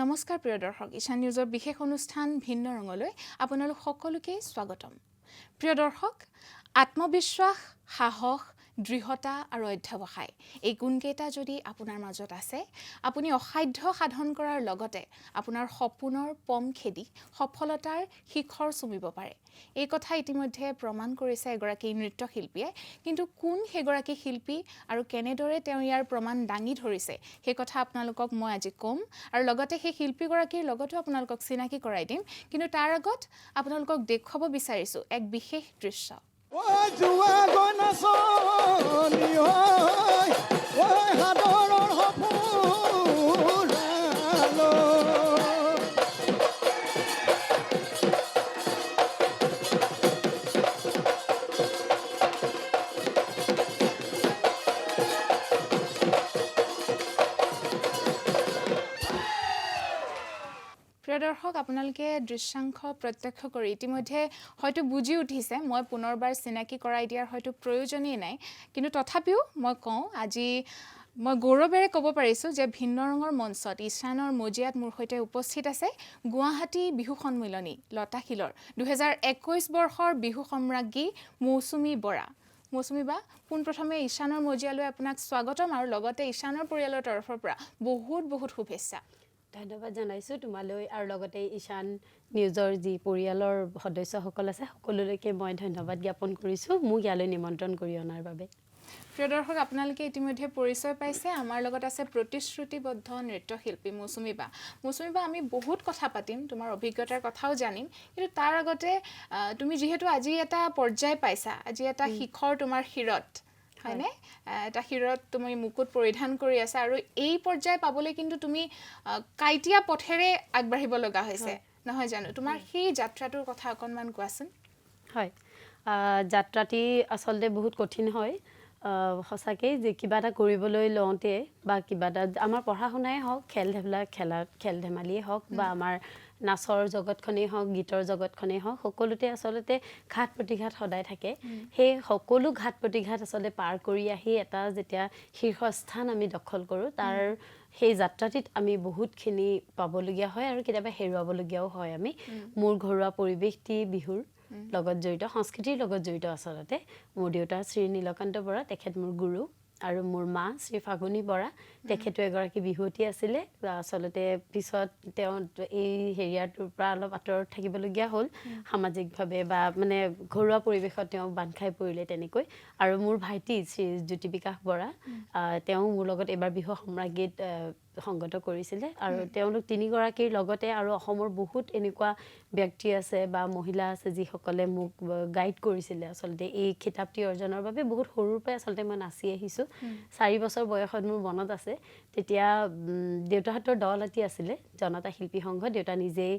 নমস্কাৰ প্ৰিয় দৰ্শক ঈশান নিউজৰ বিশেষ অনুষ্ঠান ভিন্ন ৰঙলৈ আপোনালোক সকলোকে স্বাগতম প্ৰিয় দৰ্শক আত্মবিশ্বাস সাহস দৃঢ়তা আৰু অধ্যৱসায় এই গুণকেইটা যদি আপোনাৰ মাজত আছে আপুনি অসাধ্য সাধন কৰাৰ লগতে আপোনাৰ সপোনৰ পম খেদি সফলতাৰ শিখৰ চুমিব পাৰে এই কথা ইতিমধ্যে প্ৰমাণ কৰিছে এগৰাকী নৃত্যশিল্পীয়ে কিন্তু কোন হেগৰাকী শিল্পী আৰু কেনেদৰে তেওঁ ইয়াৰ প্ৰমাণ দাঙি ধৰিছে সেই কথা আপোনালোকক মই আজি কম আৰু লগতে সেই শিল্পীগৰাকীৰ লগতো আপোনালোকক চিনাকি কৰাই দিম কিন্তু তাৰ আগত আপোনালোকক দেখুৱাব বিচাৰিছো এক বিশেষ দৃশ্য প্ৰিয় দৰ্শক আপোনালোকে দৃশ্যাংশ প্ৰত্যক্ষ কৰি ইতিমধ্যে হয়তো বুজি উঠিছে মই পুনৰবাৰ চিনাকি কৰাই দিয়াৰ হয়তো প্ৰয়োজনেই নাই কিন্তু তথাপিও মই কওঁ আজি মই গৌৰৱেৰে ক'ব পাৰিছোঁ যে ভিন্ন ৰঙৰ মঞ্চত ঈশানৰ মজিয়াত মোৰ সৈতে উপস্থিত আছে গুৱাহাটী বিহু সন্মিলনী লতাশিলৰ 2021 বৰ্ষৰ বিহু সম্ৰাজ্ঞী মৌচুমী বৰা মৌচুমী বা পোনপ্ৰথমে ঈশানৰ মজিয়ালৈ আপোনাক স্বাগতম আৰু লগতে ঈশানৰ পৰিয়ালৰ তৰফৰ পৰা বহুত বহুত শুভেচ্ছা ধন্যবাদ জানাইছো তোমালৈ আৰু লগতে ঈশান নিউজৰ যি পৰিয়ালৰ সদস্যসকল আছে সকলোলৈকে মই ধন্যবাদ জ্ঞাপন কৰিছো মোক ইয়ালৈ নিমন্ত্ৰণ কৰি অনাৰ বাবে প্ৰিয় দৰ্শক আপোনালোকে ইতিমধ্যে পৰিচয় পাইছে আমাৰ লগত আছে প্ৰতিশ্ৰুতিবদ্ধ নৃত্যশিল্পী মৌচুমী বা আমি বহুত কথা পাতিম তোমাৰ অভিজ্ঞতাৰ কথাও জানিম কিন্তু তাৰ আগতে তুমি যিহেতু আজি এটা পৰ্যায় পাইছা আজি এটা শিখৰ তোমাৰ শিৰত হয়নে এটা শিৰত তুমি মুকুট পৰিধান কৰি আছা আৰু এই পৰ্যায় পাবলৈ কিন্তু তুমি কাইটিয়া পথেৰে আগবাঢ়িব লগা হৈছে নহয় জানো তোমাৰ সেই যাত্ৰাটোৰ কথা অকনমান কোৱাচোন হয় যাত্ৰাটি আচলতে বহুত কঠিন হয় সঁচাকে যে কিবা এটা কৰিবলৈ লওঁতে বা কিবা এটা আমাৰ পঢ়া শুনাই হওক খেল ধেমালিয়ে হওক বা আমাৰ নাচৰ জগতখনেই হওক গীতৰ জগতখনেই হওক সকলোতে আচলতে ঘাট প্ৰতিঘাত সদায় থাকে সেই সকলো ঘাট প্ৰতিঘাত আচলতে পাৰ কৰি আহি এটা যেতিয়া শীৰ্ষস্থান আমি দখল কৰোঁ তাৰ সেই যাত্ৰাটিত আমি বহুতখিনি পাবলগীয়া হয় আৰু কেতিয়াবা হেৰুৱাবলগীয়াও হয় আমি মোৰ ঘৰুৱা পৰিৱেশটি বিহুৰ লগত জড়িত সংস্কৃতিৰ লগত জড়িত আচলতে মোৰ দেউতা শ্ৰী নীলকান্ত বৰা তেখেত মোৰ গুৰু আৰু মোৰ মা শ্ৰী ফাগুনী বৰা তেখেতো এগৰাকী বিহুৱতী আছিলে আচলতে পিছত তেওঁ এই হেৰিয়াটোৰ পৰা অলপ আঁতৰত থাকিবলগীয়া হ'ল সামাজিকভাৱে বা মানে ঘৰুৱা পৰিৱেশত তেওঁ বান্ধ খাই পৰিলে তেনেকৈ আৰু মোৰ ভাইটি শ্ৰী জ্যোতি বিকাশ বৰা তেওঁ মোৰ লগত এবাৰ বিহু সম্ৰাজ্ঞীত সংগত কৰিছিলে আৰু তেওঁলোক তিনিগৰাকীৰ লগতে আৰু অসমৰ বহুত এনেকুৱা ব্যক্তি আছে বা মহিলা আছে যিসকলে মোক গাইড কৰিছিলে আচলতে এই খিতাপটি অৰ্জনৰ বাবে বহুত সৰুৰ পৰাই আচলতে মই নাচি আহিছোঁ 4 বছৰ বয়সত মোৰ মনত আছে তেতিয়া দেউতাহঁতৰ দল এটি আছিলে জনতা শিল্পী সংঘ দেউতা নিজেই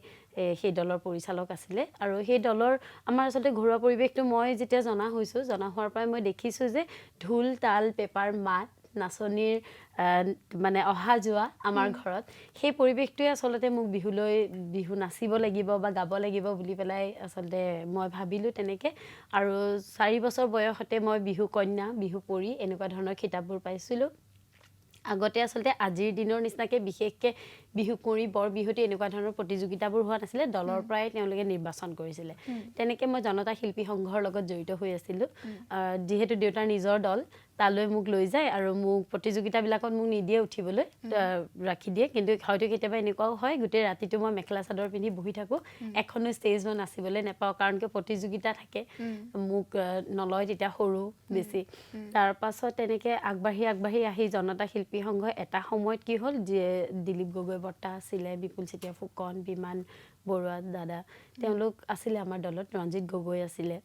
সেই দলৰ পৰিচালক আছিলে আৰু সেই দলৰ আমাৰ আচলতে ঘৰুৱা পৰিৱেশটো মই যেতিয়া জনা হোৱাৰ পৰাই মই দেখিছোঁ যে ঢোল তাল পেপাৰ মাত নাচনীৰ মানে অহা যোৱা আমাৰ ঘৰত সেই পৰিৱেশটোৱে আচলতে মোক বিহু নাচিব লাগিব বা গাব লাগিব বুলি পেলাই আচলতে মই ভাবিলোঁ তেনেকৈ আৰু 4 বছৰ বয়সতে মই বিহু কন্যা বিহু পৰী এনেকুৱা ধৰণৰ খিতাপবোৰ পাইছিলোঁ আগতে আচলতে আজিৰ দিনৰ নিচিনাকৈ বিশেষকৈ বিহু কুঁৱৰী বৰ বিহুটি এনেকুৱা ধৰণৰ প্ৰতিযোগিতাবোৰ হোৱা নাছিলে দলৰ পৰাই তেওঁলোকে নিৰ্বাচন কৰিছিলে তেনেকৈ মই জনতা শিল্পী সংঘৰ লগত জড়িত হৈ আছিলোঁ যিহেতু দেউতাৰ নিজৰ দল তালৈ মোক লৈ যায় আৰু মোক প্ৰতিযোগিতাবিলাকত মোক নিদিয়ে উঠিবলৈ ৰাখি দিয়ে কিন্তু হয়তো কেতিয়াবা এনেকুৱাও হয় গোটেই ৰাতিটো মই মেখেলা চাদৰ পিন্ধি বহি থাকোঁ এখনো ষ্টেজ মই নাচিবলৈ নাপাওঁ কাৰণ কিয় প্ৰতিযোগিতা থাকে মোক নলয় তেতিয়া সৰু বেছি তাৰপাছত তেনেকৈ আগবাঢ়ি আহি জনতা শিল্পী সংঘ এটা সময়ত কি হ'ল যে দিলীপ গগৈ বৰ্তা আছিলে বিপুল চেতিয়া ফুকন বিমান বৰুৱা দাদা তেওঁলোক আছিলে আমাৰ দলত ৰঞ্জিত গগৈ আছিলে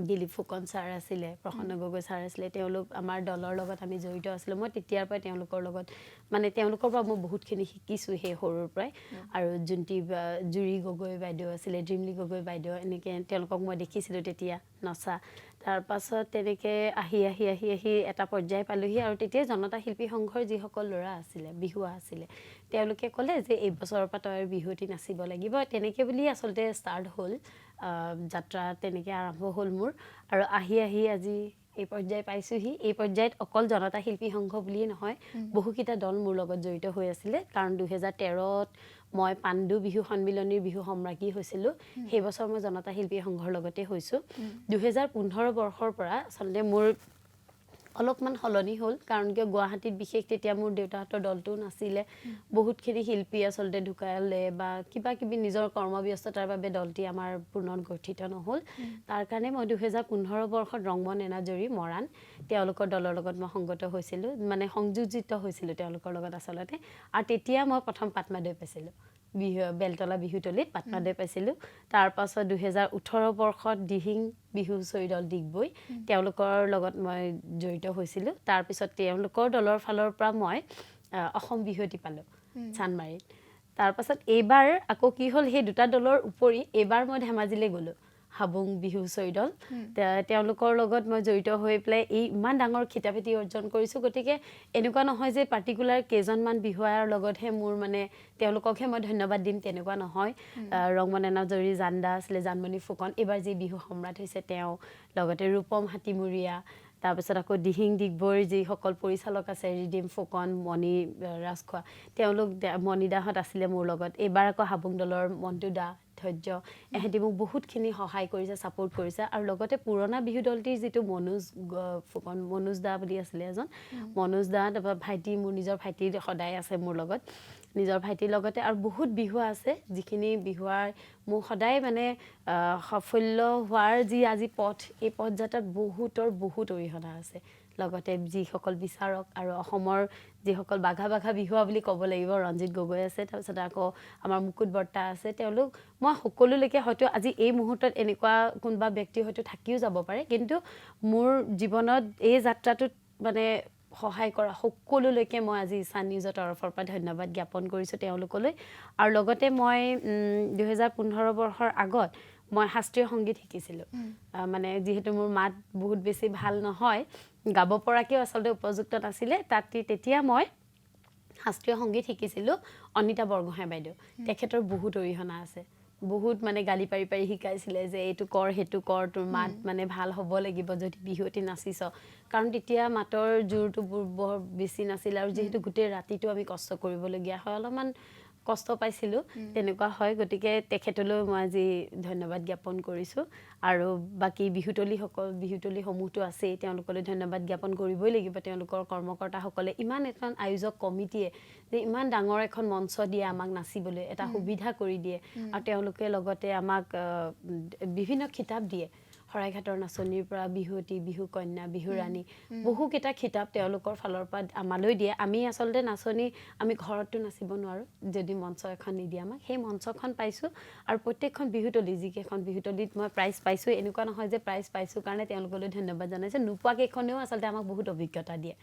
দিলীপ ফুকন ছাৰ আছিলে প্ৰসন্ন গগৈ ছাৰ আছিলে তেওঁলোক আমাৰ দলৰ লগত আমি জড়িত আছিলোঁ মই তেতিয়াৰ পৰাই তেওঁলোকৰ লগত মানে তেওঁলোকৰ পৰা মই বহুতখিনি শিকিছোঁ সেই সৰুৰ পৰাই আৰু জুৰি গগৈ বাইদেউ আছিলে ড্ৰিমলি গগৈ বাইদেউ এনেকৈ তেওঁলোকক মই দেখিছিলোঁ তেতিয়া নচা তাৰপাছত তেনেকৈ আহি এটা পৰ্যায় পালোহি আৰু তেতিয়া জনতা শিল্পী সংঘৰ যিসকল ল'ৰা আছিলে বিহুৱা আছিলে তেওঁলোকে ক'লে যে এই বছৰৰ পৰা তই বিহুটি নাচিব লাগিব তেনেকৈ বুলি আচলতে ষ্টাৰ্ট হ'ল যাত্ৰা তেনেকৈ আৰম্ভ হ'ল মোৰ আৰু আহি আজি এই পৰ্যায় পাইছোঁহি। এই পৰ্যায়ত অকল জনতা শিল্পী সংঘ বুলিয়েই নহয়, বহুকেইটা দল মোৰ লগত জড়িত হৈ আছিলে। কাৰণ 2013ত মই পাণ্ডু বিহু সন্মিলনীৰ বিহু সম্ৰাজ্ঞী হৈছিলোঁ। সেই বছৰ মই জনতা শিল্পী সংঘৰ লগতে হৈছোঁ। 2015 বৰ্ষৰ পৰা আচলতে মোৰ অলপমান সলনি হ'ল, কাৰণ কিয় গুৱাহাটীত বিশেষ তেতিয়া মোৰ দেউতাহঁতৰ দলটোও নাছিলে। বহুতখিনি শিল্পী আচলতে ঢুকালে বা কিবা কিবি নিজৰ কৰ্মব্যস্ততাৰ বাবে দলটি আমাৰ পুনৰ গঠিত নহ'ল। তাৰ কাৰণে মই 2015 বৰ্ষত ৰংমন এনাজৰী মৰাণ তেওঁলোকৰ দলৰ লগত মই সংগত হৈছিলোঁ, মানে সংযোজিত হৈছিলোঁ তেওঁলোকৰ লগত আচলতে। আৰু তেতিয়া মই প্ৰথম পাটমাদৈ পাইছিলোঁ, বেলতলা বিহুতলীত পাটমাদৈ পাইছিলোঁ। তাৰপাছত 2018 বৰ্ষত দিহিং বিহু হুঁচৰি দল ডিগবৈ তেওঁলোকৰ লগত মই জড়িত হৈছিলোঁ। তাৰপিছত তেওঁলোকৰ দলৰ ফালৰ পৰা মই অসম বিহুৱতী পালোঁ চানমাৰীত। তাৰপাছত এইবাৰ আকৌ কি হ'ল, সেই দুটা দলৰ উপৰি এইবাৰ মই ধেমাজিলৈ গ'লোঁ, হাবুং বিহু হুঁচৰি দল তেওঁলোকৰ লগত মই জড়িত হৈ পেলাই এই ইমান ডাঙৰ খিতাপ এটি অৰ্জন কৰিছোঁ। গতিকে এনেকুৱা নহয় যে পাৰ্টিকুলাৰ কেইজনমান বিহুৱাৰ লগতহে মোৰ মানে তেওঁলোককহে মই ধন্যবাদ দিম, তেনেকুৱা নহয়। ৰংমন এনাজৰী জানদা আছিলে, জানমণি ফুকন, এইবাৰ যি বিহু সম্ৰাট হৈছে তেওঁ, লগতে ৰূপম হাতীমূৰীয়া, তাৰপিছত আকৌ দিহিং ডিগবৈৰ যিসকল পৰিচালক আছে, ৰিডিম ফুকন, মণি ৰাজখোৱা, তেওঁলোক মণিদাহঁত আছিলে মোৰ লগত। এইবাৰ আকৌ হাবুং দলৰ মণ্টু দা, ধৈৰ্য, এহেঁতি মোক বহুতখিনি সহায় কৰিছে, ছাপোৰ্ট কৰিছে। আৰু লগতে পুৰণা বিহু দলটিৰ যিটো মনোজ ফুকন, মনোজ দা বুলি আছিলে এজন, মনোজ দা, তাৰপৰা ভাইটি, মোৰ নিজৰ ভাইটি সদায় আছে মোৰ লগত, নিজৰ ভাইটিৰ লগতে আৰু বহুত বিহুৱা আছে যিখিনি বিহুৱাৰ মোক সদায় মানে সাফল্য হোৱাৰ যি আজি পথ, এই পথযাত্ৰাত বহুত অৰিহণা আছে। লগতে যিসকল বিচাৰক আৰু অসমৰ যিসকল বাঘা বাঘা বিহুৱা বুলি ক'ব লাগিব, ৰঞ্জিত গগৈ আছে, তাৰপিছত আকৌ আমাৰ মুকুট বৰ্তা আছে, তেওঁলোক মই সকলোলৈকে হয়তো আজি এই মুহূৰ্তত এনেকুৱা কোনোবা ব্যক্তি হয়তো থাকিও যাব পাৰে, কিন্তু মোৰ জীৱনত এই যাত্ৰাটোত মানে সহায় কৰা সকলোলৈকে মই আজি ইছান নিউজৰ তৰফৰ পৰা ধন্যবাদ জ্ঞাপন কৰিছোঁ তেওঁলোকলৈ। আৰু লগতে মই 2015 বৰ্ষৰ আগত মই শাস্ত্ৰীয় সংগীত শিকিছিলোঁ। মানে যিহেতু মোৰ মাত বহুত বেছি ভাল নহয়, গাব পৰাকৈও আচলতে উপযুক্ত নাছিলে, তেতিয়া মই শাস্ত্ৰীয় সংগীত শিকিছিলোঁ অনিতা বৰগোহাঁই বাইদেউ। তেখেতৰ বহুত অৰিহণা আছে, বহুত মানে গালি পাৰি পাৰি শিকাইছিলে যে এইটো কৰ সেইটো কৰ, তোৰ মাত মানে ভাল হ'ব লাগিব যদি বিহুৱতী নাচিছ। কাৰণ তেতিয়া মাতৰ জোৰটো বৰ বেছি নাছিলে, আৰু যিহেতু গোটেই ৰাতিটো আমি কষ্ট কৰিবলগীয়া হয়, অলপমান কষ্ট পাইছিলোঁ, তেনেকুৱা হয়। গতিকে তেখেতলৈ মই আজি ধন্যবাদ জ্ঞাপন কৰিছোঁ। আৰু বাকী বিহুতলীসমূহতো আছেই, তেওঁলোকলৈ ধন্যবাদ জ্ঞাপন কৰিবই লাগিব। তেওঁলোকৰ কৰ্মকৰ্তাসকলে, ইমান এখন আয়োজক কমিটিয়ে যে ইমান ডাঙৰ এখন মঞ্চ দিয়ে আমাক নাচিবলৈ, এটা সুবিধা কৰি দিয়ে, আৰু তেওঁলোকে লগতে আমাক বিভিন্ন খিতাপ দিয়ে, শৰাইঘাটৰ নাচনীৰ পৰা বিহুৱতী, বিহু কন্যা, বিহু ৰাণী, বহুকেইটা খিতাপ তেওঁলোকৰ ফালৰ পৰা আমালৈ দিয়ে। আমি আচলতে নাচনী, আমি ঘৰততো নাচিব নোৱাৰোঁ যদি মঞ্চ এখন নিদিয়ে আমাক, সেই মঞ্চখন পাইছোঁ। আৰু প্ৰত্যেকখন বিহুতলী, যিকেইখন বিহুতলীত মই প্ৰাইজ পাইছোঁ, এনেকুৱা নহয় যে প্ৰাইজ পাইছোঁ কাৰণে তেওঁলোকলৈ ধন্যবাদ জনাইছোঁ, নোপোৱাকেইখনেও আচলতে আমাক বহুত অভিজ্ঞতা দিয়ে।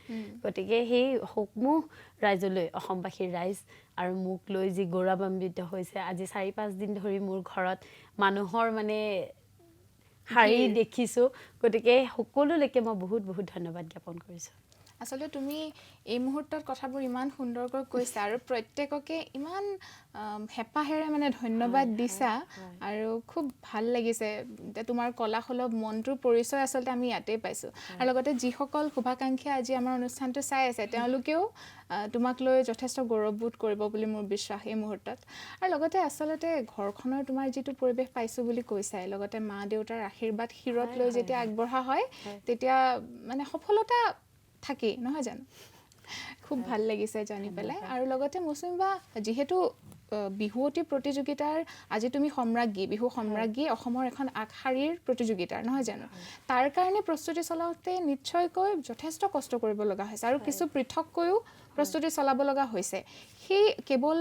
গতিকে সেই সমূহ ৰাইজলৈ, অসমবাসীৰ ৰাইজ আৰু মোক লৈ যি গৌৰৱান্বিত হৈছে, আজি 4-5 দিন ধৰি মোৰ ঘৰত মানুহৰ মানে শাৰী দেখিছোঁ। গতিকে সকলোলৈকে মই বহুত ধন্যবাদ জ্ঞাপন কৰিছোঁ। আচলতে তুমি এই মুহূৰ্তত কথাবোৰ ইমান সুন্দৰকৈ কৈছা আৰু প্ৰত্যেককে ইমান হেঁপাহেৰে মানে ধন্যবাদ দিছা, আৰু খুব ভাল লাগিছে। তোমাৰ কলাসুলভ মনটোৰ পৰিচয় আচলতে আমি ইয়াতেই পাইছোঁ। আৰু লগতে যিসকল শুভাকাংক্ষীয়ে আজি আমাৰ অনুষ্ঠানটো চাই আছে, তেওঁলোকেও তোমাক লৈ যথেষ্ট গৌৰৱবোধ কৰিব বুলি মোৰ বিশ্বাস এই মুহূৰ্তত। আৰু লগতে আচলতে ঘৰখনৰ তোমাৰ যিটো পৰিৱেশ পাইছোঁ বুলি কৈছাই, লগতে মা দেউতাৰ আশীৰ্বাদ শিৰত লৈ যেতিয়া আগবঢ়া হয়, তেতিয়া মানে সফলতা থাকেই, নহয় জানো? খুব ভাল লাগিছে জানি পেলাই। আৰু লগতে মৌচুমী বা, যিহেতু বিহুৱতী প্ৰতিযোগিতাৰ আজি তুমি সম্ৰাজ্ঞী, বিহু সম্ৰাজ্ঞী, অসমৰ এখন আগশাৰীৰ প্ৰতিযোগিতাৰ, নহয় জানো? তাৰ কাৰণে প্ৰস্তুতি চলাওঁতে নিশ্চয়কৈ যথেষ্ট কষ্ট কৰিব লগা হৈছে, আৰু কিছু পৃথককৈও প্ৰস্তুতি চলাব লগা হৈছে। সেই কেৱল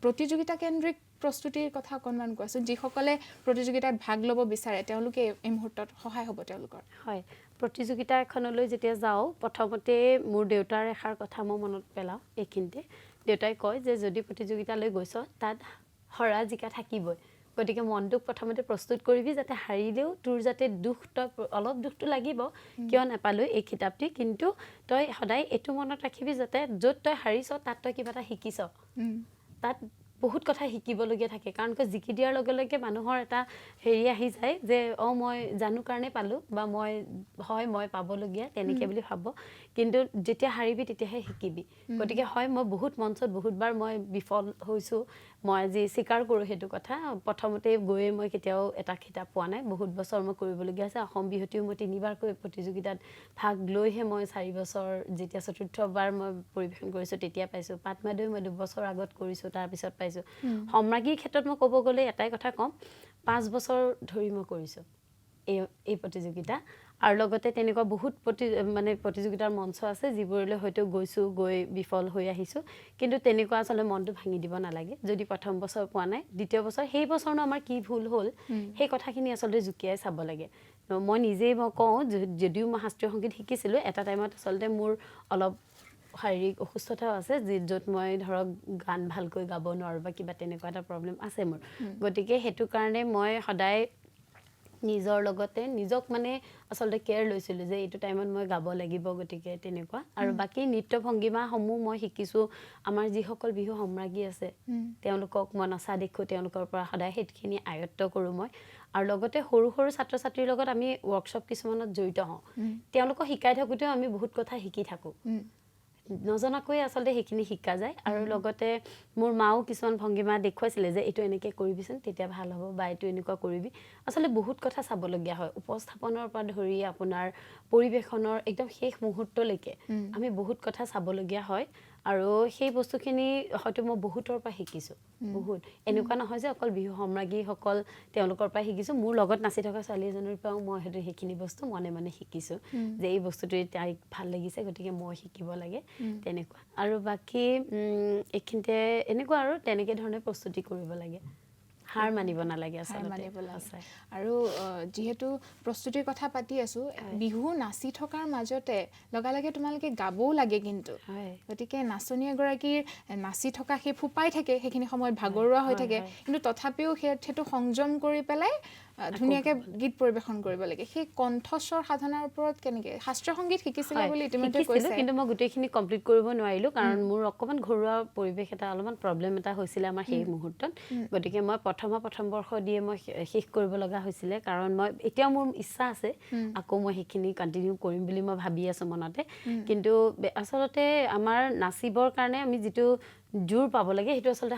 প্ৰতিযোগিতা কেন্দ্ৰিক প্ৰস্তুতিৰ কথা অকণমান কোৱাচোন। যিসকলে প্ৰতিযোগিতাত ভাগ ল'ব বিচাৰে, তেওঁলোকে এই মুহূৰ্তত সহায় হ'ব তেওঁলোকৰ? হয়, প্ৰতিযোগিতা এখনলৈ যেতিয়া যাওঁ, প্ৰথমতে মোৰ দেউতাৰ এষাৰ কথা মই মনত পেলাওঁ এইখিনিতে। দেউতাই কয় যে যদি প্ৰতিযোগিতালৈ গৈছ, তাত হৰা জিকা থাকিবই, গতিকে মনটোক প্ৰথমতে প্ৰস্তুত কৰিবি, যাতে হাৰিলেও তোৰ যাতে অলপ দুখটো লাগিব, কিয় নাপালোঁ এই খিতাপটি, কিন্তু তই সদায় এইটো মনত ৰাখিবি যাতে য'ত তই হাৰিছ তাত তই কিবা এটা শিকিছ, তাত বহুত কথা শিকিবলগীয়া থাকে কাৰণ জিকি দিয়াৰ লগে লগে মানুহৰ এটা হেৰি আহি যায় যে মই জানো কাৰণে পালোঁ বা মই পাবলগীয়া তেনেকৈ বুলি ভাব কিন্তু যেতিয়া হাৰিবি তেতিয়াহে শিকিবি গতিকে মই বহুত মঞ্চত বহুতবাৰ মই বিফল হৈছোঁ মই আজি স্বীকাৰ কৰোঁ সেইটো কথা প্ৰথমতে গৈয়ে মই কেতিয়াও এটা খিতাপ পোৱা নাই বহুত বছৰ মই কৰিবলগীয়া আছে অসম বিহুতিও মই 3বাৰকৈ প্ৰতিযোগিতাত ভাগ লৈহে মই 4 বছৰ যেতিয়া চতুৰ্থবাৰ মই পৰিৱেশন কৰিছোঁ তেতিয়া পাইছোঁ পাটমাদৈ মই 2 বছৰ আগত কৰিছোঁ তাৰপিছত পাইছোঁ সম্ৰাজ্ঞীৰ ক্ষেত্ৰত মই ক'ব গ'লে এটাই কথা ক'ম 5 বছৰ ধৰি মই কৰিছোঁ এই প্ৰতিযোগিতা আৰু লগতে তেনেকুৱা বহুত প্ৰতিযোগিতাৰ মঞ্চ আছে যিবোৰলৈ হয়তো গৈছোঁ গৈ বিফল হৈ আহিছোঁ কিন্তু তেনেকুৱা আচলতে মনটো ভাঙি দিব নালাগে যদি প্ৰথম বছৰ পোৱা নাই দ্বিতীয় বছৰ সেই বছৰনো আমাৰ কি ভুল হ'ল সেই কথাখিনি আচলতে জুকিয়াই চাব লাগে মই নিজেই কওঁ যদিও মই শাস্ত্ৰীয় সংগীত শিকিছিলোঁ এটা টাইমত আচলতে মোৰ অলপ শাৰীৰিক অসুস্থতাও আছে য'ত মই ধৰক গান ভালকৈ গাব নোৱাৰোঁ বা কিবা তেনেকুৱা এটা প্ৰব্লেম আছে মোৰ গতিকে সেইটো কাৰণে মই সদায় নিজৰ লগতে নিজক আচলতে কেয়াৰ লৈছিলোঁ যে এইটো টাইমত মই গাব লাগিব গতিকে তেনেকুৱা আৰু বাকী নৃত্য ভংগীমাসমূহ মই শিকিছোঁ আমাৰ যিসকল বিহু সম্ৰাজ্ঞী আছে তেওঁলোকক মই নচা দেখোঁ তেওঁলোকৰ পৰা সদায় সেইখিনি আয়ত্ব কৰোঁ মই আৰু লগতে সৰু সৰু ছাত্ৰ ছাত্ৰীৰ লগত আমি ৱৰ্কশ্বপ কিছুমানত জড়িত হওঁ তেওঁলোকক শিকাই থাকোঁতেও আমি বহুত কথা শিকি থাকোঁ নজনাকৈ আচলতে সেইখিনি শিকা যায় আৰু লগতে মোৰ মাও কিছুমান ভংগীমা দেখুৱাইছিলে যে এইটো এনেকৈ কৰিবিচোন তেতিয়া ভাল হ'ব বা এইটো এনেকুৱা কৰিবি আচলতে বহুত কথা চাবলগীয়া হয় উপস্থাপনৰ পৰা ধৰি আপোনাৰ পৰিৱেশনৰ একদম শেষ মুহূৰ্তলৈকে আমি বহুত কথা চাবলগীয়া হয় আৰু সেই বস্তুখিনি হয়তো মই বহুতৰ পৰা শিকিছোঁ বহুত এনেকুৱা নহয় যে অকল বিহু সম্ৰাজ্ঞীসকল তেওঁলোকৰ পৰা শিকিছোঁ মোৰ লগত নাচি থকা ছোৱালী এজনীৰ পৰাও মই হয়তো সেইখিনি বস্তু মনে শিকিছোঁ যে এই বস্তুটোৱে তাইক ভাল লাগিছে গতিকে মই শিকিব লাগে তেনেকুৱা আৰু বাকী এইখিনিতে এনেকুৱা আৰু তেনেকৈ ধৰণে প্ৰস্তুতি কৰিব লাগে হাৰ মানিব নালাগে আচলতে আৰু যিহেতু প্ৰস্তুতিৰ কথা পাতি আছোঁ বিহু নাচি থকাৰ মাজতে লগালগে তোমালোকে গাবও লাগে কিন্তু গতিকে নাচনী এগৰাকীৰ নাচি থকা সেই ফুপাই থাকে সেইখিনি সময়ত ভাগৰুৱা হৈ থাকে কিন্তু তথাপিও সেইটো সংযম কৰি পেলাই ধুনীয়াকৈ গীত পৰিৱেশন কৰিব লাগে সেই কণ্ঠস্বৰ সাধনাৰ ওপৰত কেনেকৈ শাস্ত্ৰীয় সংগীত শিকিছিলে বুলি ইতিমধ্যে কৈছে কিন্তু মই গোটেইখিনি কমপ্লিট কৰিব নোৱাৰিলোঁ কাৰণ মোৰ অকণমান ঘৰুৱা পৰিৱেশ এটা অলপমান প্ৰব্লেম এটা হৈছিলে আমাৰ সেই মুহূৰ্তত গতিকে মই প্ৰথম বৰ্ষ দিয়ে মই শেষ কৰিব লগা হৈছিলে কাৰণ মই এতিয়াও মোৰ ইচ্ছা আছে আকৌ মই সেইখিনি কণ্টিনিউ কৰিম বুলি মই ভাবি আছোঁ মনতে কিন্তু আচলতে আমাৰ নাচিবৰ কাৰণে আমি যিটো জোৰ পাব লাগে সেইটো আচলতে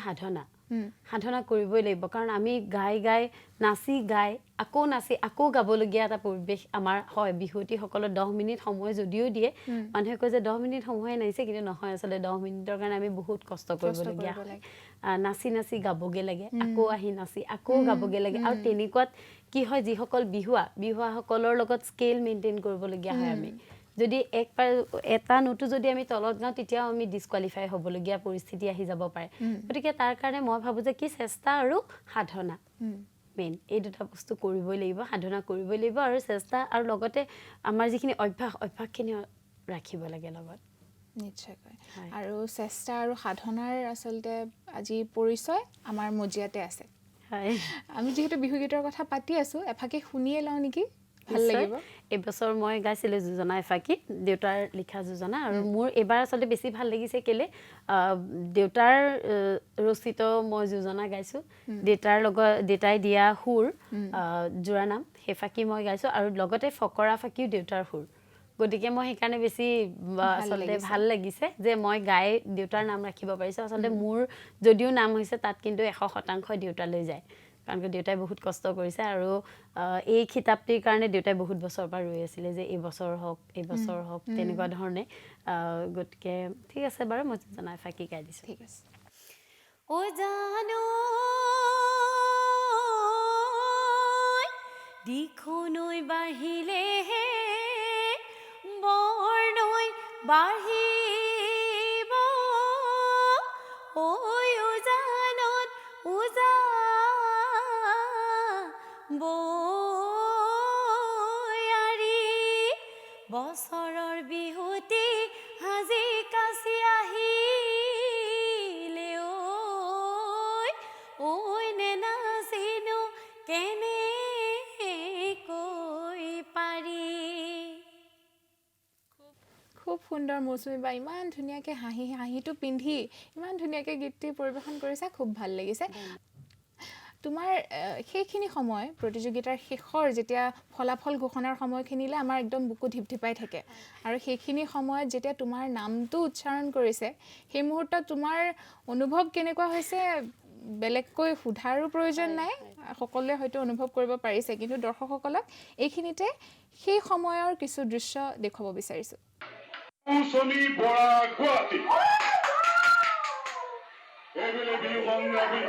সাধনা কৰিবই লাগিব কাৰণ আমি গাই নাচি গাই আকৌ নাচি আকৌ গাবলগীয়া এটা পৰিৱেশ আমাৰ হয় বিহুৱতীসকলৰ 10 মিনিট সময় যদিও দিয়ে মানুহে কয় যে 10 মিনিট সময়ে নাচিছে কিন্তু নহয় আচলতে 10 মিনিটৰ কাৰণে আমি বহুত কষ্ট কৰিবলগীয়া হয় নাচি গাবগে লাগে আকৌ আহি নাচি আকৌ গাবগে লাগে আৰু তেনেকুৱাত কি হয় যিসকল বিহুৱাসকলৰ লগত স্কেল মেইনটেইন কৰিবলগীয়া হয় আমি যদি এটা নোটো যদি আমি তলত যাওঁ তেতিয়াও আমি ডিছকুৱালিফাই হ'বলগীয়া পৰিস্থিতি আহি যাব পাৰে গতিকে তাৰ কাৰণে মই ভাবোঁ যে কি চেষ্টা আৰু সাধনা মেইন এই দুটা বস্তু কৰিবই লাগিব সাধনা কৰিবই লাগিব আৰু চেষ্টা আৰু লগতে আমাৰ যিখিনি অভ্যাসখিনি ৰাখিব লাগে লগত নিশ্চয়কৈ আৰু চেষ্টা আৰু সাধনাৰ আচলতে আজি পৰিচয় আমাৰ মজিয়াতে আছে আমি যিহেতু বিহুগীতৰ কথা পাতি আছোঁ এফাকে শুনিয়ে লওঁ নেকি ভাল লাগিব এইবছৰ মই গাইছিলোঁ যোজনা এফাকি দেউতাৰ লিখা যোজনা আৰু মোৰ এইবাৰ আচলতে বেছি ভাল লাগিছে কেলে দেউতাৰ ৰচিত মই যোজনা গাইছোঁ দেউতাই দিয়া সুৰ জোৰা নাম সেইফাকি মই গাইছোঁ আৰু লগতে ফকৰা ফাকিও দেউতাৰ সুৰ গতিকে মই সেইকাৰণে বেছি আচলতে ভাল লাগিছে যে মই গাই দেউতাৰ নাম ৰাখিব পাৰিছোঁ আচলতে মোৰ যদিও নাম হৈছে তাত কিন্তু 100% দেউতালৈ যায় কাৰণ দেউতাই বহুত কষ্ট কৰিছে আৰু এই খিতাপটিৰ কাৰণে দেউতাই বহুত বছৰৰ পৰা ৰৈ আছিলে যে এই বছৰ হওক তেনেকুৱা ধৰণে গতিকে ঠিক আছে বাৰু মই যোজনা এফাকি গাই দিছোঁ ঠিক আছে ও জানো দিখনৈ বাঢ়িলেহে বৰ্ণৈ বাঢ়িব ঐ উজানত বয়াৰি বছৰৰ বিহুতি সাজি কাচি আহিলে ঐ নেনাচিনো কেনেকৈ পাৰি খুব সুন্দৰ মৌচুমী বা ইমান ধুনীয়াকৈ হাঁহিটো পিন্ধি ইমান ধুনীয়াকৈ গীতটি পৰিৱেশন কৰিছা খুব ভাল লাগিছে তোমাৰ সেইখিনি সময় প্ৰতিযোগিতাৰ শেষৰ যেতিয়া ফলাফল ঘোষণাৰ সময়খিনিলে আমাৰ একদম বুকু ঢিপঢিপাই থাকে আৰু সেইখিনি সময়ত যেতিয়া তোমাৰ নামটো উচ্চাৰণ কৰিছে সেই মুহূৰ্তত তোমাৰ অনুভৱ কেনেকুৱা হৈছে বেলেগকৈ সোধাৰো প্ৰয়োজন নাই সকলোৱে হয়তো অনুভৱ কৰিব পাৰিছে কিন্তু দৰ্শকসকলক এইখিনিতে সেই সময়ৰ কিছু দৃশ্য দেখুৱাব বিচাৰিছোঁ মৌচুমী বৰা গুৱাহাটী এইবেলে বিহু সংগ্ৰামী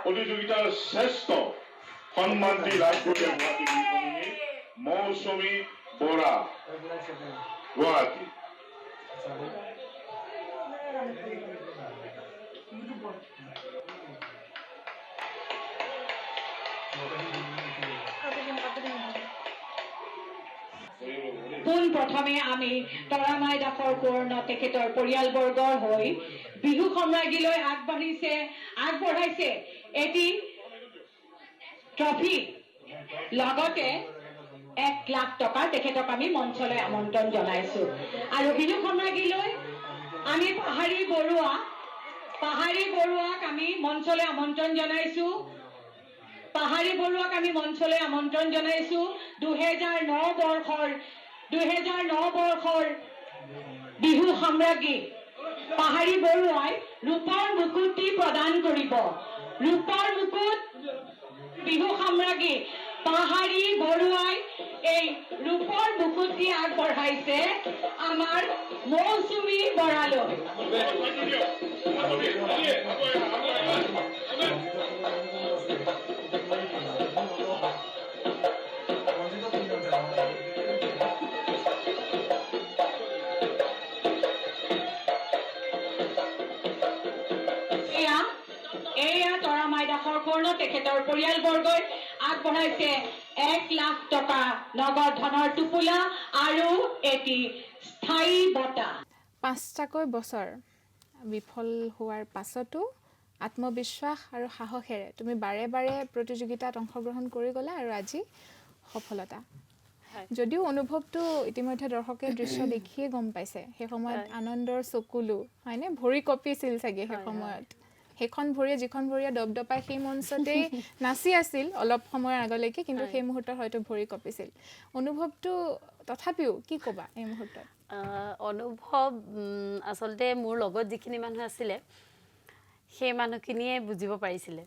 প্ৰতিযোগিতাৰ শ্ৰেষ্ঠ সন্মান দি লাভ কৰিলে গুৱাহাটী বিহু সংগ্ৰামী মৌচুমী বৰা গুৱাহাটী পোন প্ৰথমে আমি তৰামাই দাসৰ কোঁৱৰ্ণ তেখেতৰ পৰিয়ালবৰ্গৰ হৈ বিহু সম্ৰাজ্ঞীলৈ আগবঢ়াইছে এটি ট্ৰফি লগতে 1 লাখ টকা তেখেতক আমি মঞ্চলৈ আমন্ত্ৰণ জনাইছো আৰু বিহু সম্ৰাজ্ঞীলৈ আমি পাহাৰী বৰুৱাক আমি মঞ্চলৈ আমন্ত্ৰণ জনাইছো পাহাৰী বৰুৱাক আমি মঞ্চলৈ আমন্ত্ৰণ জনাইছো 2009 বৰ্ষৰ বিহু সম্ৰাজ্ঞী পাহাৰী বৰুৱাই ৰূপৰ মুকুটটি প্ৰদান কৰিব ৰূপৰ মুকুট বিহু সম্ৰাজ্ঞী পাহাৰী বৰুৱাই এই ৰূপৰ মুকুটটি আগবঢ়াইছে আমাৰ মৌচুমী বৰালৈ তেখেতৰ পৰিয়ালবৰ্গই আগবঢ়াইছে 1 লাখ টকা নগদ ধনৰ টোপোলা আৰু এটি স্থায়ী বঁটা 5টাকৈ বছৰ বিফল হোৱাৰ পাছতো আত্মবিশ্বাস আৰু সাহসেৰে তুমি বাৰে বাৰে প্ৰতিযোগিতাত অংশগ্ৰহণ কৰি গলা আৰু আজি সফলতা যদিও অনুভৱটো ইতিমধ্যে দৰ্শকে দৃশ্য দেখিয়ে গম পাইছে সেই সময়ত আনন্দৰ চকুলো হয়নে ভৰি কঁপিছিল চাগে সেই সময়ত সেইখন ভৰিয়ে যিখন ভৰিয়ে দবদপাই সেই মঞ্চতেই নাচি আছিল অলপ সময়ৰ আগলৈকে কিন্তু সেই মুহূৰ্তত হয়তো ভৰি কঁপিছিল অনুভৱটো তথাপিও কি ক'বা এই মুহূৰ্তত অনুভৱ আচলতে মোৰ লগত যিখিনি মানুহ আছিলে সেই মানুহখিনিয়ে বুজিব পাৰিছিলে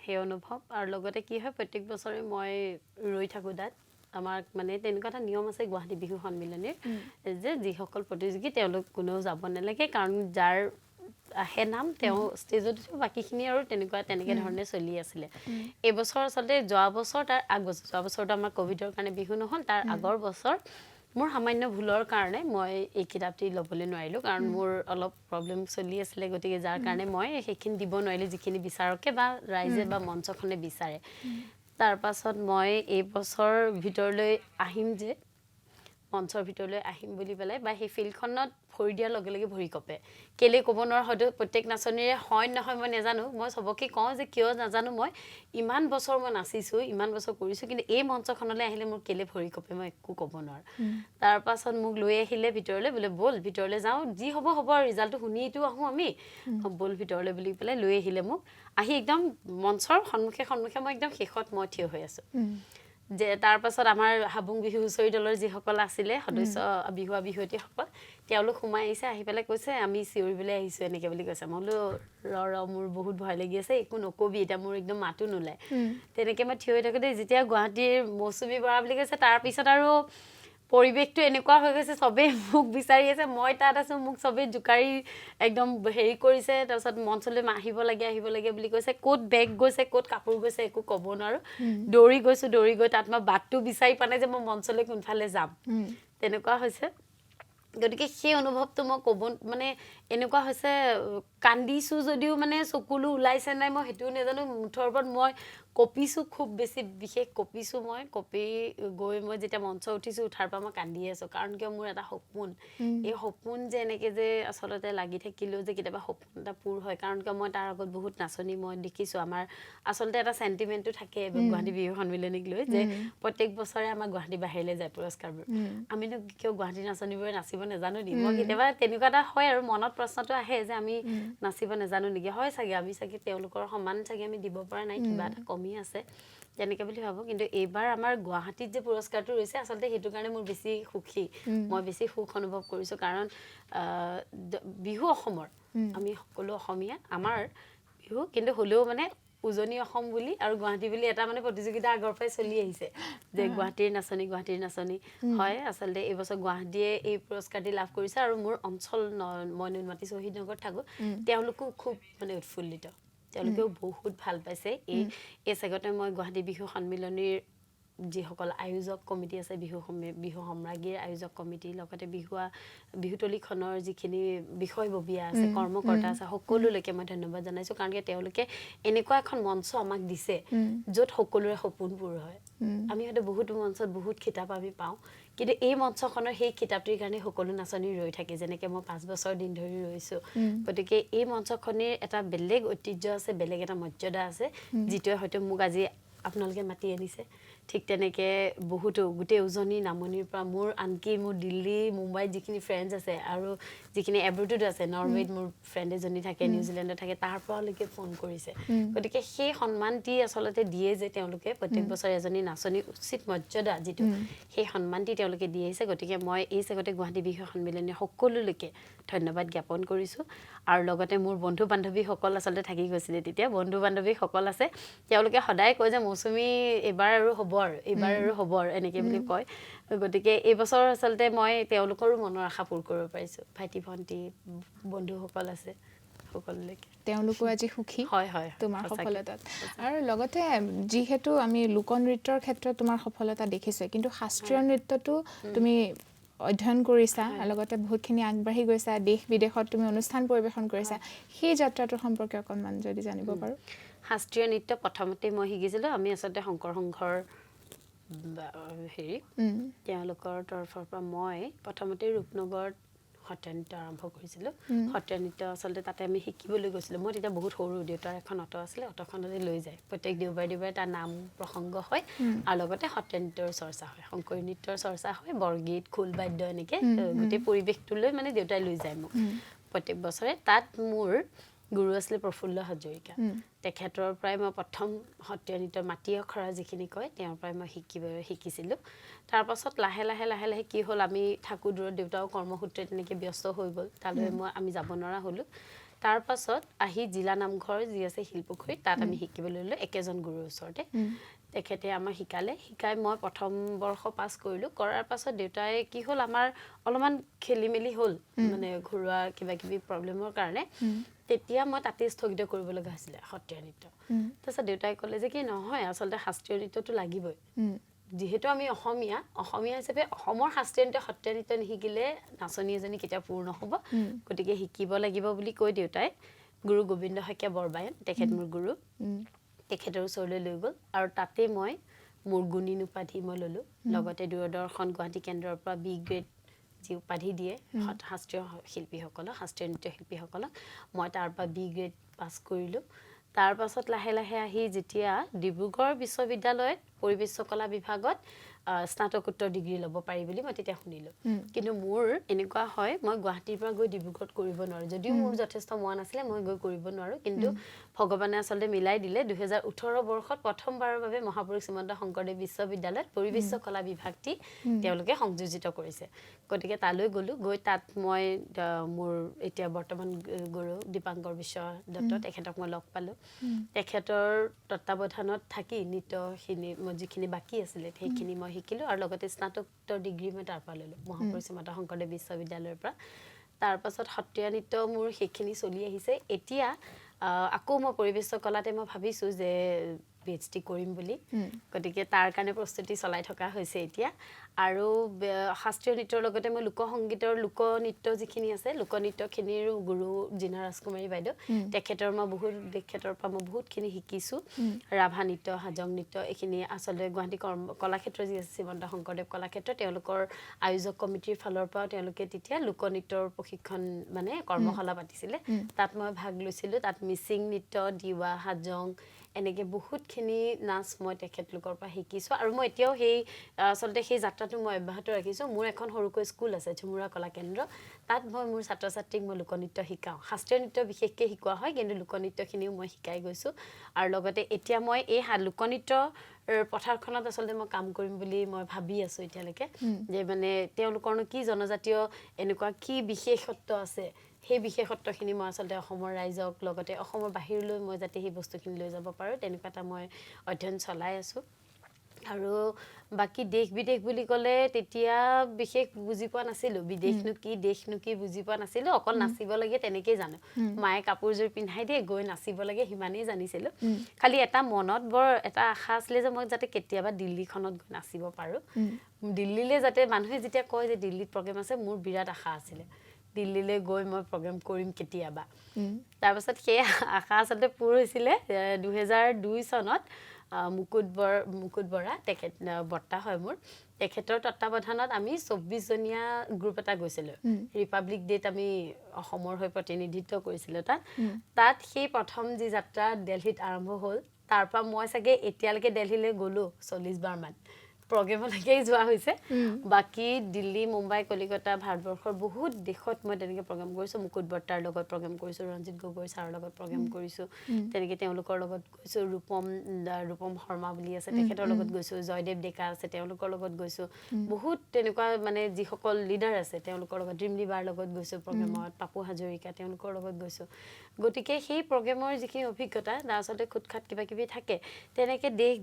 সেই অনুভৱ আৰু লগতে কি হয় প্ৰত্যেক বছৰে মই ৰৈ থাকোঁ তাত আমাৰ মানে তেনেকুৱা এটা নিয়ম আছে গুৱাহাটী বিহু সন্মিলনীৰ যে যিসকল প্ৰতিযোগী তেওঁলোক কোনেও যাব নালাগে কাৰণ যাৰ আহে নাম তেওঁ ষ্টেজত উঠিব বাকীখিনি আৰু তেনেকৈ ধৰণে চলি আছিলে এইবছৰ আচলতে যোৱা বছৰটো আমাৰ ক'ভিডৰ কাৰণে বিহু নহ'ল তাৰ আগৰ বছৰ মোৰ সামান্য ভুলৰ কাৰণে মই এই কিতাপটি ল'বলৈ নোৱাৰিলোঁ কাৰণ মোৰ অলপ প্ৰব্লেম চলি আছিলে গতিকে যাৰ কাৰণে মই সেইখিনি দিব নোৱাৰিলোঁ যিখিনি বিচাৰকে বা ৰাইজে বা মঞ্চখনে বিচাৰে তাৰ পাছত মই এই বছৰ ভিতৰলৈ আহিম যে মঞ্চৰ ভিতৰলৈ আহিম বুলি পেলাই বা সেই ফিল্ডখনত ভৰি দিয়াৰ লগে লগে ভৰি কঁপে কেলে ক'ব নোৱাৰা হয়তো প্ৰত্যেক নাচনীৰে হয় নহয় মই নাজানো মই চবকে কওঁ যে কিয় নাজানো মই ইমান বছৰ মই নাচিছোঁ ইমান বছৰ কৰিছোঁ কিন্তু এই মঞ্চখনলৈ আহিলে মোৰ কেলে ভৰি কঁপে মই একো ক'ব নোৱাৰোঁ তাৰ পাছত মোক লৈ আহিলে ভিতৰলৈ বোলে ব'ল ভিতৰলৈ যাওঁ যি হ'ব আৰু ৰিজাল্টটো শুনিতো আহোঁ আমি ব'ল ভিতৰলৈ বুলি পেলাই লৈ আহিলে মোক আহি একদম মঞ্চৰ সন্মুখে মই একদম শেষত মই থিয় হৈ আছোঁ যে তাৰ পাছত আমাৰ হাবুং বিহু হুঁচৰি দলৰ যিসকল আছিলে সদস্য বিহুৱা বিহুৱতীসকল তেওঁলোক সোমাই আহিছে আহি পেলাই কৈছে আমি চিঞৰিবলৈ আহিছোঁ এনেকৈ বুলি কৈছে মই বোলো ৰ মোৰ বহুত ভয় লাগি আছে একো নকবি এতিয়া মোৰ একদম মাতো নোলায় তেনেকৈ মই থিয় হৈ থাকোঁতে যেতিয়া গুৱাহাটীৰ মৌচুমী বৰা বুলি কৈছে তাৰপিছত আৰু পৰিৱেশটো এনেকুৱা হৈ গৈছে চবেই মোক বিচাৰি আছে মই তাত আছোঁ মোক চবেই জোকাৰি একদম হেৰি কৰিছে তাৰপিছত মঞ্চলৈ আহিব লাগে বুলি কৈছে ক'ত বেগ গৈছে ক'ত কাপোৰ গৈছে একো ক'ব নোৱাৰোঁ দৌৰি গৈ তাত মই বাটটো বিচাৰি পোৱা নাই যে মই মঞ্চলৈ কোনফালে যাম তেনেকুৱা হৈছে গতিকে সেই অনুভৱটো মই ক'ব মানে এনেকুৱা হৈছে কান্দিছোঁ যদিও মানে চকুলো ওলাইছে নাই মই সেইটোও নাজানো মুঠৰ ওপৰত মই কঁপিছোঁ খুব বেছি বিশেষ কঁপিছোঁ মই কঁপি গৈ মই যেতিয়া মঞ্চ উঠিছোঁ উঠাৰ পৰা মই কান্দিয়ে আছোঁ কাৰণ কিয় মোৰ এটা সপোন এই সপোন যে এনেকৈ যে আচলতে লাগি থাকিলেও যে কেতিয়াবা সপোন এটা পূৰ হয় কাৰণ কিয় মই তাৰ আগত বহুত নাচনি মই দেখিছোঁ আমাৰ আচলতে এটা চেণ্টিমেণ্টটো থাকে গুৱাহাটী বিহু সন্মিলনীক লৈ যে প্ৰত্যেক বছৰে আমাৰ গুৱাহাটী বাহিৰলৈ যায় পুৰস্কাৰবোৰ আমিনো কিয় গুৱাহাটী নাচনীবোৰে নাচিব নাজানো নি মই কেতিয়াবা তেনেকুৱা এটা হয় আৰু মনত প্ৰশ্নটো আহে যে আমি নাচিব নাজানো নেকি হয় চাগে আমি চাগে তেওঁলোকৰ সমান চাগে আমি দিব পৰা নাই কিবা এটা কমি আছে তেনেকৈ বুলি ভাবোঁ কিন্তু এইবাৰ আমাৰ গুৱাহাটীত যে পুৰস্কাৰটো ৰৈছে আচলতে সেইটো কাৰণে মোৰ বেছি সুখী মই বেছি সুখ অনুভৱ কৰিছোঁ কাৰণ বিহু অসমৰ আমি সকলো অসমীয়া আমাৰ বিহু কিন্তু হ'লেও মানে উজনি অসম বুলি আৰু গুৱাহাটী বুলি এটা মানে প্ৰতিযোগিতা আগৰ পৰাই চলি আহিছে যে গুৱাহাটীৰ নাচনী হয় আচলতে এইবছৰ গুৱাহাটীয়ে এই পুৰস্কাৰটি লাভ কৰিছে আৰু মোৰ অঞ্চল মই নুনমাটি শ্বহীদ নগৰত থাকোঁ তেওঁলোকো খুব মানে উৎফুল্লিত তেওঁলোকেও বহুত ভাল পাইছে এই চেগতে মই গুৱাহাটী বিহু সন্মিলনীৰ যিসকল আয়োজক কমিটি আছে বিহু সম্ৰাজ্ঞীৰ আয়োজক কমিটি লগতে বিহুতলীখনৰ যিখিনি বিষয়ববীয়া আছে কৰ্মকৰ্তা আছে সকলোলৈকে মই ধন্যবাদ জনাইছোঁ কাৰণ তেওঁলোকে এনেকুৱা এখন মঞ্চ আমাক দিছে য'ত সকলোৰে সপোন পূৰ হয় আমি হয়তো বহুতো মঞ্চত বহুত খিতাপ আমি পাওঁ কিন্তু এই মঞ্চখনৰ সেই খিতাপটিৰ কাৰণে সকলো নাচনি ৰৈ থাকে যেনেকৈ মই 5 বছৰ দিন ধৰি ৰৈছোঁ গতিকে এই মঞ্চখনিৰ এটা বেলেগ ঐতিহ্য আছে বেলেগ এটা মৰ্যাদা আছে যিটোৱে হয়তো মোক আজি আপোনালোকে মাতি আনিছে ঠিক তেনেকৈ বহুতো গোটেই উজনি নামনিৰ পৰা মোৰ আনকি মোৰ দিল্লী মুম্বাইত যিখিনি ফ্ৰেণ্ডছ আছে আৰু যিখিনি এব্ৰডত আছে নৰৱেত মোৰ ফ্ৰেণ্ড এজনী থাকে নিউজিলেণ্ডত থাকে তাৰ পৰালৈকে ফোন কৰিছে গতিকে সেই সন্মানটি আচলতে দিয়ে যে তেওঁলোকে প্ৰত্যেক বছৰ এজনী নাচনী উচিত মৰ্যাদা যিটো সেই সন্মানটি তেওঁলোকে দি আহিছে গতিকে মই এই চেগতে গুৱাহাটী বিহু সন্মিলনীৰ সকলোলৈকে ধন্যবাদ জ্ঞাপন কৰিছোঁ আৰু লগতে মোৰ বন্ধু বান্ধৱীসকল আচলতে থাকি গৈছিলে তেতিয়া বন্ধু বান্ধৱীসকল আছে তেওঁলোকে সদায় কয় যে মৌচুমী এইবাৰ আৰু হ'ব আৰু এনেকৈ বুলি কয় গতিকে এইবছৰ আচলতে মই তেওঁলোকৰো মনৰ আশা পূৰ কৰিব পাৰিছোঁ ভাইটি ভণ্টি বন্ধুসকল আছে সকলোলৈকে তেওঁলোকো আজি সুখী হয় তোমাৰ সফলতাত আৰু লগতে যিহেতু আমি লোকনৃত্যৰ ক্ষেত্ৰত তোমাৰ সফলতা দেখিছোঁ কিন্তু শাস্ত্ৰীয় নৃত্যটো তুমি অধ্যয়ন কৰিছা লগতে বহুতখিনি আগবাঢ়ি গৈছা দেশ বিদেশত তুমি অনুষ্ঠান পৰিৱেশন কৰিছা সেই যাত্ৰাটোৰ সম্পৰ্কে অকণমান যদি জানিব পাৰোঁ শাস্ত্ৰীয় নৃত্য প্ৰথমতে মই শিকিছিলোঁ আমি আচলতে শংকৰ সংঘৰ তেওঁলোকৰ তৰফৰ পৰা মই প্ৰথমতে ৰূপনগৰত সত্ৰীয়া নৃত্য আৰম্ভ কৰিছিলোঁ সত্ৰীয়া নৃত্য আচলতে তাতে আমি শিকিবলৈ গৈছিলোঁ মই তেতিয়া বহুত সৰু দেউতাৰ এখন অটো আছিলে অটোখনতে লৈ যায় প্ৰত্যেক দেওবাৰে তাৰ নাম প্ৰসংগ হয় আৰু লগতে সত্ৰীয়া নৃত্যৰ চৰ্চা হয় শংকৰী নৃত্যৰ চৰ্চা হয় বৰগীত খোল বাদ্য এনেকৈ গোটেই পৰিৱেশটোলৈ মানে দেউতাই লৈ যায় মোক প্ৰত্যেক বছৰে তাত মোৰ গুৰু আছিলে প্ৰফুল্ল হাজৰিকা তেখেতৰ পৰাই মই প্ৰথম সত্ৰীয়া নৃত্যৰ মাটি অখৰা যিখিনি কয় তেওঁৰ পৰাই মই শিকিছিলোঁ তাৰপাছত লাহে লাহে কি হ'ল আমি থাকোঁ দূৰত দেউতাও কৰ্মসূত্ৰে তেনেকৈ ব্যস্ত হৈ গ'ল তালৈ আমি যাব নোৱাৰা হ'লোঁ তাৰপাছত আহি জিলা নামঘৰ যি আছে শিলপুখুৰীত তাত আমি শিকিবলৈ ল'লোঁ একেজন গুৰুৰ ওচৰতে তেখেতে আমাক শিকাই মই প্ৰথম বৰ্ষ পাছ কৰিলোঁ কৰাৰ পাছত দেউতাই কি হ'ল আমাৰ অলপমান খেলি মেলি হ'ল মানে ঘৰুৱা কিবা কিবি প্ৰব্লেমৰ কাৰণে তেতিয়া মই তাতেই স্থগিত কৰিব লগা হৈছিলে সত্ৰীয়া নৃত্য তাৰপিছত দেউতাই ক'লে যে কি নহয় আচলতে শাস্ত্ৰীয় নৃত্যটো লাগিবই যিহেতু আমি অসমীয়া হিচাপে অসমৰ শাস্ত্ৰীয় নৃত্য সত্ৰীয়া নৃত্য নিশিকিলে নাচনী এজনী কেতিয়াও পূৰ নহ'ব গতিকে শিকিব লাগিব বুলি কৈ দেউতাই গুৰু গোবিন্দ শইকীয়া বৰবায়ন তেখেত মোৰ গুৰু তেখেতৰ ওচৰলৈ লৈ গ'ল আৰু তাতে মই মোৰ গুণীন উপাধি মই ল'লোঁ লগতে দূৰদৰ্শন গুৱাহাটী কেন্দ্ৰৰ পৰা বি গ্ৰেড যি উপাধি দিয়ে শাস্ত্ৰীয় শিল্পীসকলক শাস্ত্ৰীয় নৃত্য শিল্পীসকলক মই তাৰ পৰা বি গ্ৰেড পাছ কৰিলোঁ তাৰপাছত লাহে লাহে আহি যেতিয়া ডিব্ৰুগড় বিশ্ববিদ্যালয়ত পৰিৱেশ কলা বিভাগত স্নাতকোত্তৰ ডিগ্ৰী ল'ব পাৰি বুলি মই তেতিয়া শুনিলোঁ কিন্তু মোৰ এনেকুৱা হয় মই গুৱাহাটীৰ পৰা গৈ ডিব্ৰুগড়ত কৰিব নোৱাৰোঁ যদিও মোৰ যথেষ্ট মন আছিলে মই গৈ কৰিব নোৱাৰোঁ কিন্তু ভগৱানে আচলতে মিলাই দিলে 2018 বৰ্ষত প্ৰথমবাৰৰ বাবে মহাপুৰুষ শ্ৰীমন্ত শংকৰদেৱ বিশ্ববিদ্যালয়ত পৰিৱেশ কলা বিভাগটি তেওঁলোকে সংযোজিত কৰিছে গতিকে তালৈ গ'লোঁ গৈ তাত মই মোৰ এতিয়া বৰ্তমান গুৰু দীপাংকৰ বিশ্ব দত্ত তেখেতক মই লগ পালোঁ তেখেতৰ তত্ত্বাৱধানত থাকি নৃত্যখিনি মই যিখিনি বাকী আছিলে সেইখিনি মই শিকিলোঁ আৰু লগতে স্নাতকোত্তৰ ডিগ্ৰী মই তাৰ পৰা ল'লোঁ মহাপুৰুষ শ্ৰীমন্ত শংকৰদেৱ বিশ্ববিদ্যালয়ৰ পৰা তাৰপাছত সত্ৰীয়া নৃত্য মোৰ সেইখিনি চলি আহিছে এতিয়া আকৌ মই পৰিৱেশ কলাতে মই ভাবিছোঁ যে PhD কৰিম বুলি গতিকে তাৰ কাৰণে প্ৰস্তুতি চলাই থকা হৈছে এতিয়া আৰু শাস্ত্ৰীয় নৃত্যৰ লগতে মই লোকসংগীতৰ লোকনৃত্য যিখিনি আছে লোকনৃত্যখিনিৰ গুৰু জিনা ৰাজকুমাৰী বাইদেউ তেখেতৰ মই তেখেতৰ পৰা মই বহুতখিনি শিকিছোঁ ৰাভা নৃত্য হাজং নৃত্য এইখিনি আচলতে গুৱাহাটী কলাক্ষেত্ৰ যি আছে শ্ৰীমন্ত শংকৰদেৱ কলাক্ষেত্ৰ তেওঁলোকৰ আয়োজক কমিটিৰ ফালৰ পৰা তেওঁলোকে তেতিয়া লোকনৃত্যৰ প্ৰশিক্ষণ মানে কৰ্মশালা পাতিছিলে তাত মই ভাগ লৈছিলোঁ তাত মিচিং নৃত্য দিৱা হাজং এনেকৈ বহুতখিনি নাচ মই তেখেতলোকৰ পৰা শিকিছোঁ আৰু মই এতিয়াও আচলতে সেই যাত্ৰাটো মই অব্যাহত ৰাখিছোঁ মোৰ এখন সৰুকৈ স্কুল আছে ঝুমুৰা কলা কেন্দ্ৰ তাত মই মোৰ ছাত্ৰ ছাত্ৰীক মই লোকনৃত্য শিকাওঁ শাস্ত্ৰীয় নৃত্য বিশেষকৈ শিকোৱা হয় কিন্তু লোকনৃত্যখিনিও মই শিকাই গৈছোঁ আৰু লগতে এতিয়া মই এই লোকনৃত্য পথাৰখনত আচলতে মই কাম কৰিম বুলি মই ভাবি আছোঁ এতিয়ালৈকে যে মানে তেওঁলোকৰনো কি জনজাতীয় এনেকুৱা কি বিশেষত্ব আছে সেই বিশেষত্বখিনি মই আচলতে অসমৰ ৰাইজক লগতে অসমৰ বাহিৰলৈ মই যাতে সেই বস্তুখিনি লৈ যাব পাৰোঁ তেনেকুৱা এটা মই অধ্যয়ন চলাই আছোঁ আৰু বাকী দেশ বিদেশ বুলি ক'লে তেতিয়া বিশেষ বুজি পোৱা নাছিলোঁ বিদেশনো কি দেশনো কি বুজি পোৱা নাছিলোঁ অকল নাচিব লাগে তেনেকেই জানো মায়ে কাপোৰযোৰ পিন্ধাই দিয়ে গৈ নাচিব লাগে সিমানেই জানিছিলোঁ খালি এটা মনত বৰ এটা আশা আছিলে যে মই যাতে কেতিয়াবা দিল্লীখনত গৈ নাচিব পাৰোঁ দিল্লীলৈ যাতে মানুহে যেতিয়া কয় যে দিল্লীত প্ৰগ্ৰেম আছে মোৰ বিৰাট আশা আছিলে দিল্লীলৈ গৈ মই প্ৰগ্ৰেম কৰিম কেতিয়াবা তাৰপাছত সেই আশা আচলতে পূৰ হৈছিলে 2002 চনত মুকুট বৰা তেখেত বৰ্তা হয় মোৰ তেখেতৰ তত্ত্বাৱধানত আমি 24 জনীয়া গ্ৰুপ এটা গৈছিলোঁ ৰিপাব্লিক ডেত আমি অসমৰ হৈ প্ৰতিনিধিত্ব কৰিছিলোঁ তাত সেই প্ৰথম যি যাত্ৰা দিল্লীত আৰম্ভ হ'ল তাৰ পৰা মই চাগে এতিয়ালৈকে দিল্লীলৈ গ'লোঁ 40 বাৰমান প্ৰগ্ৰেমলৈকেই যোৱা হৈছে বাকী দিল্লী মুম্বাই কলিকতা ভাৰতবৰ্ষৰ বহুত দেশত মই তেনেকৈ প্ৰগ্ৰেম কৰিছোঁ মুকুট বৰ্তাৰ লগত প্ৰগ্ৰেম কৰিছোঁ ৰঞ্জিত গগৈ ছাৰৰ লগত প্ৰগ্ৰেম কৰিছোঁ তেনেকৈ তেওঁলোকৰ লগত গৈছোঁ ৰূপম শৰ্মা বুলি আছে তেখেতৰ লগত গৈছোঁ জয়দেৱ ডেকা আছে তেওঁলোকৰ লগত গৈছোঁ বহুত তেনেকুৱা মানে যিসকল লিডাৰ আছে তেওঁলোকৰ লগত ড্ৰিমলিবাৰ লগত গৈছোঁ প্ৰগ্ৰেমত পাপু হাজৰিকা তেওঁলোকৰ লগত গৈছোঁ গতিকে সেই প্ৰগ্ৰেমৰ যিখিনি অভিজ্ঞতা তাৰ আচলতে খুটখাট কিবা কিবি থাকে তেনেকৈ দেশ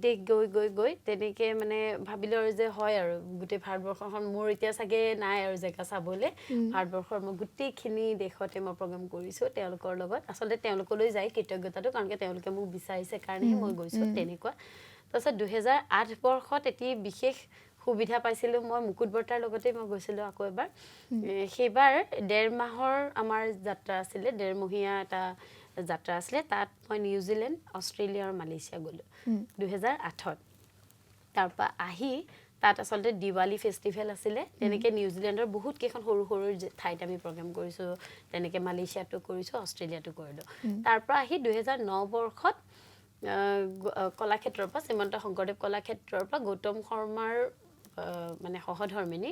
গৈ তেনেকৈ মানে ভাবিলোঁ আৰু যে হয় আৰু গোটেই ভাৰতবৰ্ষখন মোৰ এতিয়া চাগে নাই আৰু জেগা চাবলৈ ভাৰতবৰ্ষৰ মই গোটেইখিনি দেশতে মই প্ৰগ্ৰেম কৰিছোঁ তেওঁলোকৰ লগত আচলতে তেওঁলোকলৈ যায় কৃতজ্ঞতাটো কাৰণ তেওঁলোকে মোক বিচাৰিছে কাৰণেহে মই গৈছোঁ তেনেকুৱা তাৰপিছত 2008 বৰ্ষত এটি বিশেষ সুবিধা পাইছিলোঁ মই মুকুট বৰ্তাৰ লগতেই মই গৈছিলোঁ আকৌ এবাৰ সেইবাৰ 1.5 মাহৰ আমাৰ যাত্ৰা আছিলে 1.5মহীয়া এটা যাত্ৰা আছিলে তাত মই নিউজিলেণ্ড অষ্ট্ৰেলিয়া আৰু মালয়েছিয়া গ'লোঁ 2008ত তাৰপৰা আহি তাত আচলতে দিৱালী ফেষ্টিভেল আছিলে তেনেকৈ নিউজিলেণ্ডৰ বহুত কেইখন সৰু সৰু ঠাইত আমি প্ৰগ্ৰেম কৰিছোঁ তেনেকৈ মালয়েছিয়াতো কৰিছোঁ অষ্ট্ৰেলিয়াতো কৰিলোঁ তাৰপৰা আহি 2009 বৰ্ষত কলাক্ষেত্ৰৰ পৰা শ্ৰীমন্ত শংকৰদেৱ কলাক্ষেত্ৰৰ পৰা গৌতম শৰ্মাৰ মানে সহধৰ্মিনী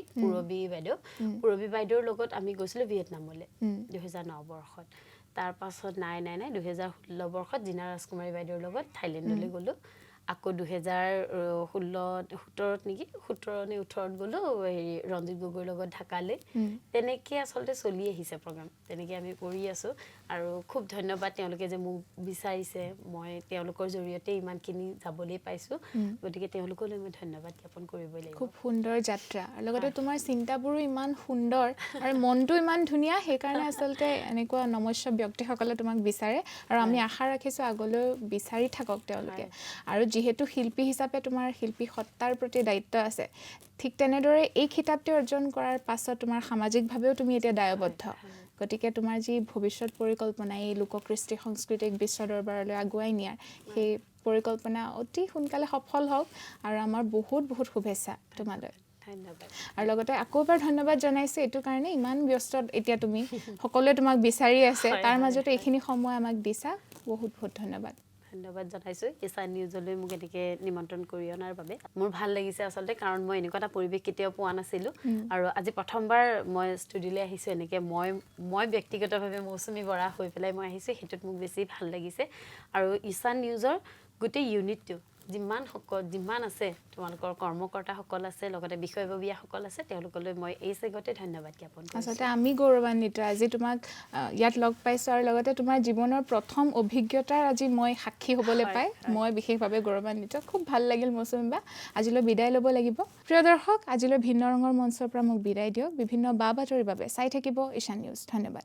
পূৰবী বাইদেউৰ লগত আমি গৈছিলোঁ ভিয়েটনামলৈ 2009 বৰ্ষত তাৰপাছত নাই 2016 বৰ্ষত জিনা ৰাজকুমাৰী বাইদেউৰ লগত থাইলেণ্ডলৈ গ'লোঁ আকৌ 2017 নেকি 17 নে 18ত গ'লোঁ হেৰি ৰঞ্জিত গগৈৰ লগত ঢাকালৈ তেনেকৈ আচলতে চলি আহিছে প্ৰগ্ৰাম তেনেকৈ আমি কৰি আছোঁ আৰু খুব ধন্যবাদ তেওঁলোকে যে মোক বিচাৰিছে মই তেওঁলোকৰ জৰিয়তে ইমানখিনি যাবলৈ পাইছোঁ গতিকে তেওঁলোকলৈ মই ধন্যবাদ জ্ঞাপন কৰিবই লাগিব খুব সুন্দৰ যাত্ৰা আৰু লগতে তোমাৰ চিন্তাবোৰো ইমান সুন্দৰ আৰু মনটো ইমান ধুনীয়া সেইকাৰণে আচলতে এনেকুৱা নমস্য ব্যক্তিসকলে তোমাক বিচাৰে আৰু আমি আশা ৰাখিছোঁ আগলৈ বিচাৰি থাকক তেওঁলোকে আৰু যিহেতু শিল্পী হিচাপে তোমাৰ শিল্পী সত্তাৰ প্ৰতি দায়িত্ব আছে ঠিক তেনেদৰে এই খিতাপটো অৰ্জন কৰাৰ পাছত তোমাৰ সামাজিকভাৱেও তুমি এতিয়া দায়বদ্ধ গতিকে তোমাৰ যি ভৱিষ্যত পৰিকল্পনা এই লোককৃষ্টি সংস্কৃতিক বিশ্ব দৰবাৰলৈ আগুৱাই নিয়াৰ সেই পৰিকল্পনা অতি সোনকালে সফল হওক আৰু আমাৰ বহুত বহুত শুভেচ্ছা তোমালৈ ধন্যবাদ আৰু লগতে আকৌ এবাৰ ধন্যবাদ জনাইছোঁ এইটো কাৰণে ইমান ব্যস্ত এতিয়া তুমি সকলোৱে তোমাক বিচাৰি আছে তাৰ মাজতে এইখিনি সময় আমাক দিছা বহুত বহুত ধন্যবাদ জনাইছোঁ ইছান নিউজলৈ মোক এনেকৈ নিমন্ত্ৰণ কৰি অনাৰ বাবে মোৰ ভাল লাগিছে আচলতে কাৰণ মই এনেকুৱা এটা পৰিৱেশ কেতিয়াও পোৱা নাছিলোঁ আৰু আজি প্ৰথমবাৰ মই ষ্টুডিঅ'লৈ আহিছোঁ এনেকৈ মই ব্যক্তিগতভাৱে মৌচুমী বৰা হৈ পেলাই মই আহিছোঁ সেইটোত মোক বেছি ভাল লাগিছে আৰু ইছান নিউজৰ গোটেই ইউনিটটো যিমান আছে তোমালোকৰ কৰ্মকৰ্তাসকল আছে লগতে বিষয়ববীয়াসকল আছে তেওঁলোকলৈ মই এই চেগতে ধন্যবাদ জ্ঞাপন কৰিছোঁ আচলতে আমি গৌৰৱান্বিত আজি তোমাক ইয়াত লগ পাইছোঁ আৰু লগতে তোমাৰ জীৱনৰ প্ৰথম অভিজ্ঞতাৰ আজি মই সাক্ষী হ'বলৈ পাই মই বিশেষভাৱে গৌৰৱান্বিত খুব ভাল লাগিল মৌচুমী বা আজিলৈ বিদায় ল'ব লাগিব প্ৰিয় দৰ্শক আজিলৈ ভিন্ন ৰঙৰ মঞ্চৰ পৰা মোক বিদায় দিয়ক বিভিন্ন বা বাতৰিৰ বাবে চাই থাকিব ঈশান নিউজ ধন্যবাদ